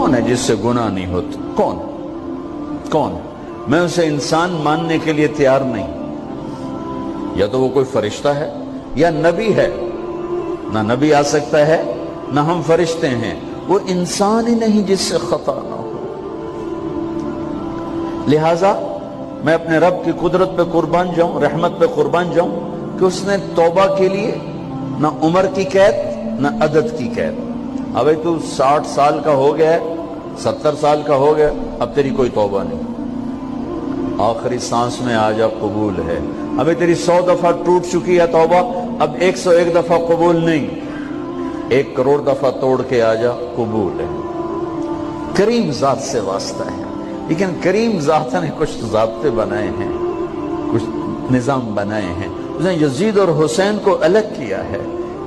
کون ہے جس سے گناہ نہیں ہوتا؟ کون کون؟ میں اسے انسان ماننے کے لیے تیار نہیں. یا تو وہ کوئی فرشتہ ہے یا نبی ہے. نہ نبی آ سکتا ہے نہ ہم فرشتے ہیں. وہ انسان ہی نہیں جس سے خطا نہ ہو. لہذا میں اپنے رب کی قدرت پہ قربان جاؤں, رحمت پہ قربان جاؤں کہ اس نے توبہ کے لیے نہ عمر کی قید نہ عدد کی قید. ابھی تو 60 سال کا ہو گیا ہے, 70 سال کا ہو گیا, اب تیری کوئی توبہ نہیں. آخری سانس میں آ جا, قبول ہے. ابھی تیری 100 دفعہ ٹوٹ چکی ہے توبہ, اب 101 دفعہ قبول نہیں, 1 کروڑ دفعہ توڑ کے آ جا, قبول ہے. کریم ذات سے واسطہ ہے. لیکن کریم ذات نے کچھ ضابطے بنائے ہیں, کچھ نظام بنائے ہیں. اس نے یزید اور حسین کو الگ کیا ہے.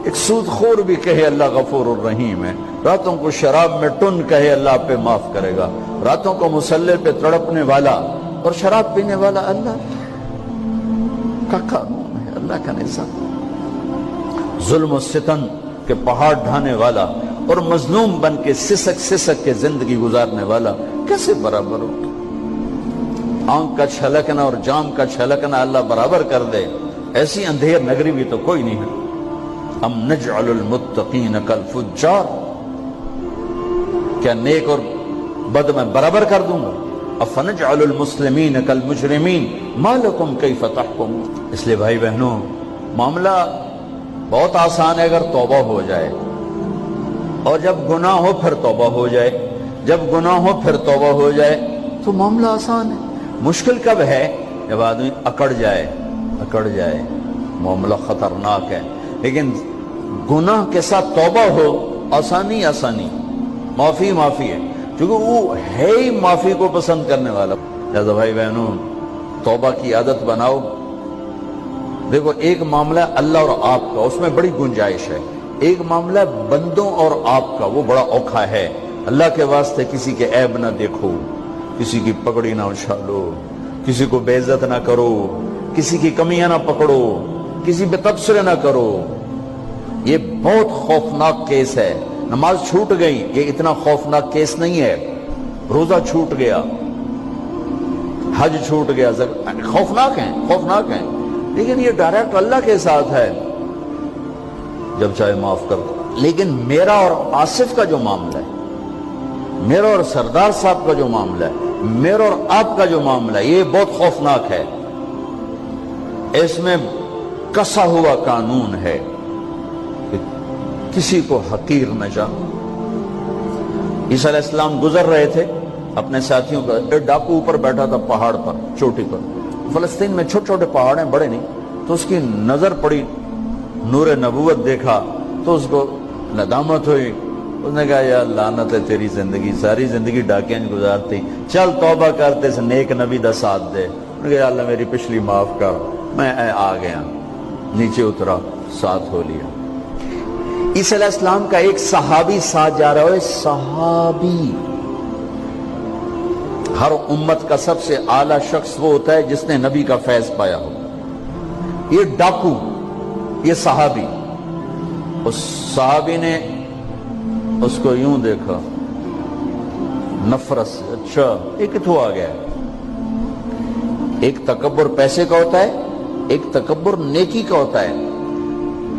ایک سود خور بھی کہے اللہ غفور الرحیم ہے, راتوں کو شراب میں ٹن کہے اللہ پہ معاف کرے گا, راتوں کو مسلح پہ تڑپنے والا اور شراب پینے والا اللہ کا قانون ہے, اللہ کا نظام. ظلم و ستم کے پہاڑ ڈھانے والا اور مظلوم بن کے سسک سسک کے زندگی گزارنے والا کیسے برابر ہو؟ آنکھ کا چھلکنا اور جام کا چھلکنا اللہ برابر کر دے, ایسی اندھیر نگری بھی تو کوئی نہیں ہے. ام نجعل المتقین کالفجار, کیا نیک اور بد میں برابر کر دوں گا؟ افنجعل المسلمین کالمجرمین ما لکم کیف تحکمون. اس لیے بھائی بہنوں, معاملہ بہت آسان ہے اگر توبہ ہو جائے, اور جب گناہ ہو پھر توبہ ہو جائے, جب گناہ ہو پھر توبہ ہو جائے تو معاملہ آسان ہے. مشکل کب ہے؟ جب آدمی اکڑ جائے, معاملہ خطرناک ہے. لیکن گناہ کے ساتھ توبہ ہو, آسانی, معافی ہے, کیونکہ وہ ہے ہی معافی کو پسند کرنے والا. لہذا بھائی بہنوں, توبہ کی عادت بناؤ. دیکھو, ایک معاملہ اللہ اور آپ کا, اس میں بڑی گنجائش ہے. ایک معاملہ بندوں اور آپ کا, وہ بڑا اوکھا ہے. اللہ کے واسطے کسی کے عیب نہ دیکھو, کسی کی پگڑی نہ اچھالو, کسی کو بے عزت نہ کرو, کسی کی کمیاں نہ پکڑو, کسی پہ تبصرے نہ کرو. یہ بہت خوفناک کیس ہے. نماز چھوٹ گئی, یہ اتنا خوفناک کیس نہیں ہے. روزہ چھوٹ گیا, حج چھوٹ گیا, خوفناک ہیں, لیکن یہ ڈائریکٹ اللہ کے ساتھ ہے, جب چاہے معاف کر دو. لیکن میرا اور آصف کا جو معاملہ ہے, میرا اور سردار صاحب کا جو معاملہ ہے, میرا اور آپ کا جو معاملہ ہے, یہ بہت خوفناک ہے. اس میں کسا ہوا قانون ہے کہ کسی کو حقیر نہ جانو. عیسیٰ علیہ السلام گزر رہے تھے اپنے ساتھیوں کا, ایک ڈاکو اوپر بیٹھا تھا پہاڑ پر, چوٹی پر. فلسطین میں چھوٹے چھوٹے پہاڑ ہیں, بڑے نہیں. تو اس کی نظر پڑی, نور نبوت دیکھا تو اس کو ندامت ہوئی. اس نے کہا یا لعنت ہے تیری زندگی, ساری زندگی ڈاکیاں گزارتی, چل توبہ کرتے سے نیک نبی دا ساتھ دے. انہوں نے کہا یا اللہ میری پچھلی معاف کر. میں آ گیا, نیچے اترا, ساتھ ہو لیا. عیسیٰ علیہ السلام کا ایک صحابی ساتھ جا رہا ہے. صحابی, ہر امت کا سب سے اعلیٰ شخص وہ ہوتا ہے جس نے نبی کا فیض پایا ہو. یہ ڈاکو, یہ صحابی. اس صحابی نے اس کو یوں دیکھا, نفرت سے, اچھا یہ کتوں آ گیا. ایک تکبر پیسے کا ہوتا ہے, ایک تکبر نیکی کا ہوتا ہے.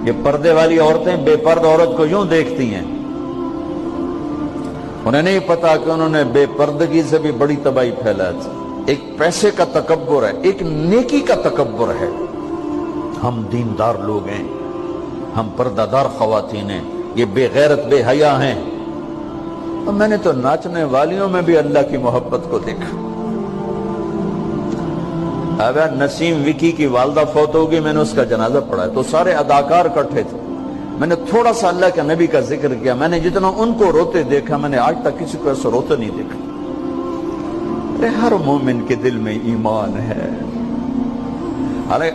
یہ پردے والی عورتیں بے پرد عورت کو یوں دیکھتی ہیں, انہیں نہیں پتا کہ انہوں نے بے پردگی سے بھی بڑی تباہی پھیلا تھی. ایک پیسے کا تکبر ہے, ایک نیکی کا تکبر ہے. ہم دیندار لوگ ہیں, ہم پردہ دار خواتین ہیں, یہ بے غیرت بے حیا ہیں. اور میں نے تو ناچنے والیوں میں بھی اللہ کی محبت کو دیکھا. اب نسیم وکی کی والدہ فوت ہوگی, میں نے اس کا جنازہ پڑھا ہے, تو سارے اداکار اکٹھے تھے. میں نے تھوڑا سا اللہ کے نبی کا ذکر کیا. میں نے جتنا ان کو روتے دیکھا, میں نے آج تک کسی کو ایسا روتے نہیں دیکھا. ہر مومن کے دل میں ایمان ہے.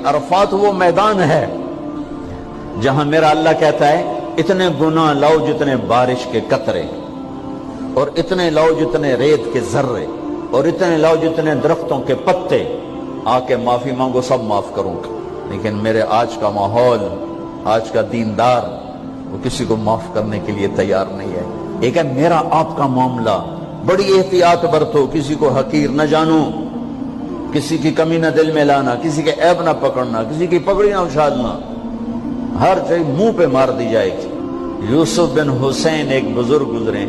عرفات وہ میدان ہے جہاں میرا اللہ کہتا ہے اتنے گناہ لاؤ جتنے بارش کے قطرے, اور اتنے لاؤ جتنے ریت کے ذرے, اور اتنے لاؤ جتنے درختوں کے پتے, آ کے معافی مانگو, سب معاف کروں گا. لیکن میرے آج کا ماحول, آج کا دیندار, وہ کسی کو معاف کرنے کے لیے تیار نہیں ہے. ایک ہے میرا آپ کا معاملہ، بڑی احتیاط برتو، کسی کو حقیر نہ جانو، کسی کی کمی نہ دل میں لانا، کسی کے عیب نہ پکڑنا، کسی کی پگڑی نہ اچھالنا، ہر چیز منہ پہ مار دی جائے گی۔ یوسف بن حسین ایک بزرگ گزرے،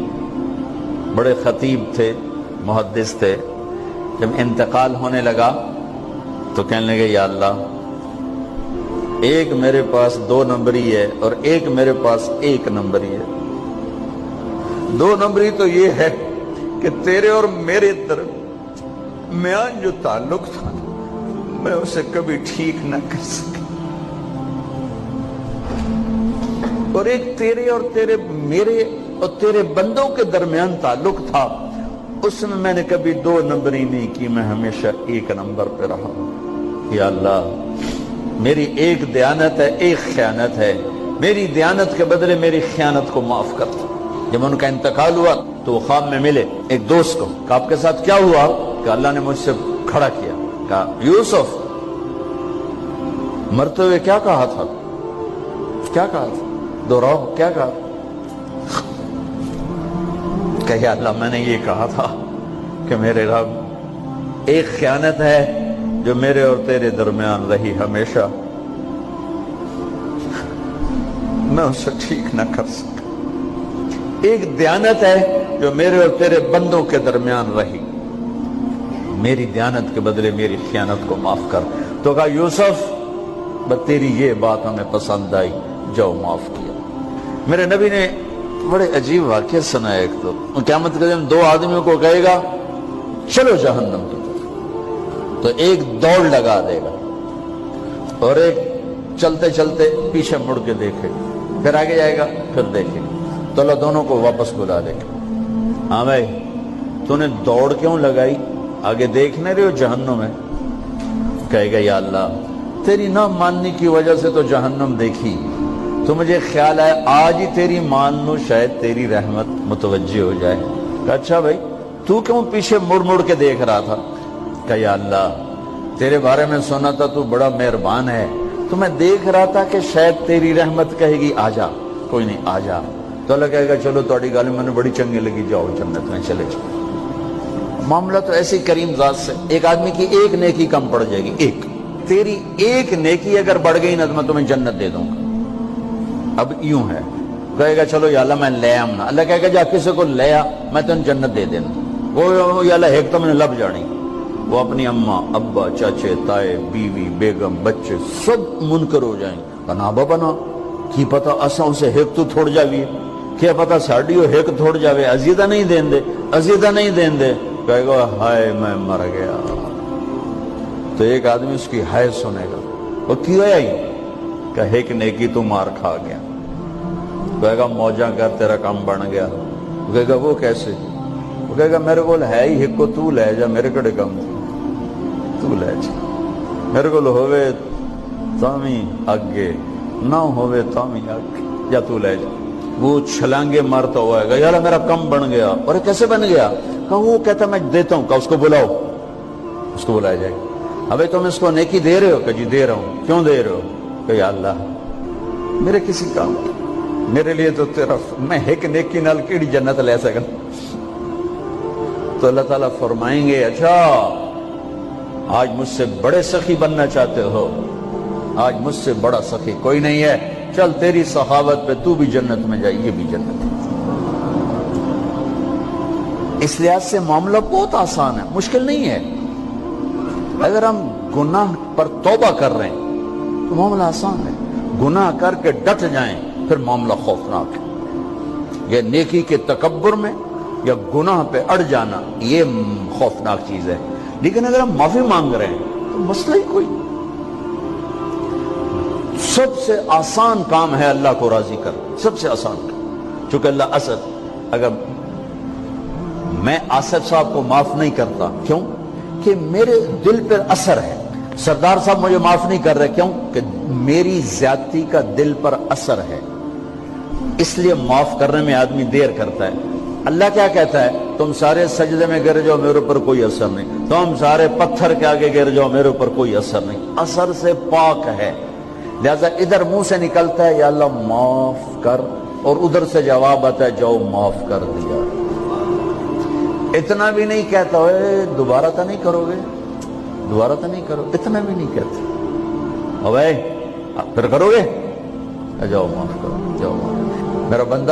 بڑے خطیب تھے، محدث تھے، جب انتقال ہونے لگا تو کہنے لگے یا اللہ، ایک میرے پاس 2 نمبری ہے اور ایک میرے پاس 1 نمبری ہے۔ 2 نمبری تو یہ ہے کہ تیرے اور میرے درمیان جو تعلق تھا میں اسے کبھی ٹھیک نہ کر سکا، اور ایک تیرے اور میرے اور تیرے بندوں کے درمیان تعلق تھا، اس میں نے کبھی 2 نمبری نہیں کی، میں ہمیشہ 1 نمبر پہ رہا۔ یا اللہ، میری ایک دیانت ہے، ایک خیانت ہے، میری دیانت کے بدلے میری خیانت کو معاف کر۔ جب ان کا انتقال ہوا تو وہ خواب میں ملے ایک دوست کو، کہ آپ کے ساتھ کیا ہوا؟ کہ اللہ نے مجھ سے کھڑا کیا، کہا یوسف مرتے ہوئے کیا کہا تھا؟ کیا کہا تھا؟ دوہراؤ، کیا کہا؟ کہ یا اللہ، میں نے یہ کہا تھا کہ میرے رب، ایک خیانت ہے جو میرے اور تیرے درمیان رہی ہمیشہ، میں اسے ٹھیک نہ کر سکا، ایک دیانت ہے جو میرے اور تیرے بندوں کے درمیان رہی، میری دیانت کے بدلے میری خیانت کو معاف کر۔ تو کہا یوسف، بس تیری یہ بات ہمیں پسند آئی، جاؤ معاف کیا۔ میرے نبی نے بڑے عجیب واقعہ سنا ہے۔ ایک تو قیامت کے دن 2 آدمیوں کو کہے گا چلو جہنم کی طرف، تو ایک دوڑ لگا دے گا اور ایک چلتے چلتے پیچھے مڑ کے دیکھے، پھر آگے جائے گا، پھر دیکھے گا، تو اللہ دونوں کو واپس بلا دے گا۔ ہاں بھائی، تو نے دوڑ کیوں لگائی؟ آگے دیکھنے رہے ہو جہنم ہے؟ کہے گا یا اللہ، تیری نہ ماننے کی وجہ سے تو جہنم دیکھی، تو مجھے خیال آیا آج ہی تیری مان لوں، شاید تیری رحمت متوجہ ہو جائے۔ کہا اچھا بھائی، تو کیوں پیچھے مڑ مڑ کے دیکھ رہا تھا؟ کہ یا اللہ، تیرے بارے میں سنا تھا تو بڑا مہربان ہے، تو میں دیکھ رہا تھا کہ شاید تیری رحمت کہے گی آ جا۔ کوئی نہیں، آ جا۔ تو اللہ کہے گا چلو تھوڑی گل میں نے بڑی چنگی لگی، جاؤ جنت میں چلے جاؤ۔ معاملہ تو ایسی کریم ذات سے، ایک آدمی کی ایک نیکی کم پڑ جائے گی، ایک تیری ایک نیکی اگر بڑھ گئی نا تو میں تمہیں جنت دے دوں گا۔ اب یوں ہے، کہے گا چلو یا اللہ میں لے آؤں نا، اللہ کہے گا جا کسی کو لے آ، میں تمہیں جنت دے دینا۔ وہ یا اللہ ایک تو میں نے لب جانی، وہ اپنی اماں ابا چاچے تائے بیوی بیگم بچے سب منکر ہو جائیں، بنا بنا کی پتہ اساں اسے ایک تو تھوڑ جاوی، کیا پتہ ساڑی ہو ایک تھوڑ جاوے، عزیزہ نہیں دین دے، عزیزہ نہیں دین دے۔ کہے گا ہائے میں مر گیا۔ تو ایک آدمی اس کی ہائے سنے گا، وہ کیوں آئی؟ کہ ایک نیکی تو مار کھا گیا۔ کہے گا موجہ کر تیرا کام بن گیا۔ کہے گا وہ کیسے؟ وہ کہے گا میرے کو ہے ہی ایک کو، تو لے جا، میرے کڑے کم تو لے جا، میرے کو ہوئے تامی آگے نہ ہوئے تامی آگے، یا تو لے جا۔ وہ چھلانگے مارتا ہوا ہے گا یار میرا کم بن گیا۔ اور کیسے بن گیا؟ کہ وہ کہتا میں دیتا ہوں، کہ اس کو بلاؤ، اس کو بلایا جائے گا۔ ابھی تم اس کو نیکی دے رہے ہو؟ کہ جی دے رہا ہوں۔ کیوں دے رہے ہو؟ کہ یا اللہ میرے کسی کام کی، میرے لیے تو تیرا، میں ایک نیکی نال کیڑی جنت لے سکا۔ تو اللہ تعالیٰ فرمائیں گے اچھا آج مجھ سے بڑے سخی بننا چاہتے ہو؟ آج مجھ سے بڑا سخی کوئی نہیں ہے، چل تیری سخاوت پہ تو بھی جنت میں جائے، یہ بھی جنت ہے۔ اس لحاظ سے معاملہ بہت آسان ہے، مشکل نہیں ہے۔ اگر ہم گناہ پر توبہ کر رہے ہیں تو معاملہ آسان ہے، گناہ کر کے ڈٹ جائیں پھر معاملہ خوفناک ہے۔ یہ نیکی کے تکبر میں یا گناہ پہ اڑ جانا یہ خوفناک چیز ہے۔ لیکن اگر ہم معافی مانگ رہے ہیں تو مسئلہ ہی کوئی، سب سے آسان کام ہے اللہ کو راضی کر، سب سے آسان کام۔ چونکہ اللہ اسد، اگر میں آصف صاحب کو معاف نہیں کرتا، کیوں کہ میرے دل پر اثر ہے، سردار صاحب مجھے معاف نہیں کر رہے، کیوں کہ میری زیادتی کا دل پر اثر ہے، اس لیے معاف کرنے میں آدمی دیر کرتا ہے۔ اللہ کیا کہتا ہے؟ تم سارے سجدے میں گر جاؤ، میرے اوپر کوئی اثر نہیں، تم سارے پتھر کے آگے گر جاؤ، میرے اوپر کوئی اثر نہیں، اثر سے پاک ہے۔ لہذا ادھر منہ سے نکلتا ہے یا اللہ معاف کر، اور ادھر سے جواب آتا ہے جاؤ معاف کر دیا. اتنا بھی نہیں کہتا ہوئے دوبارہ تو نہیں کرو گے, دوبارہ تو نہیں کرو, اتنا بھی نہیں کہتا. اوے پھر کرو گے, جاؤ معاف کرو, جاؤ معاف. میرا بندہ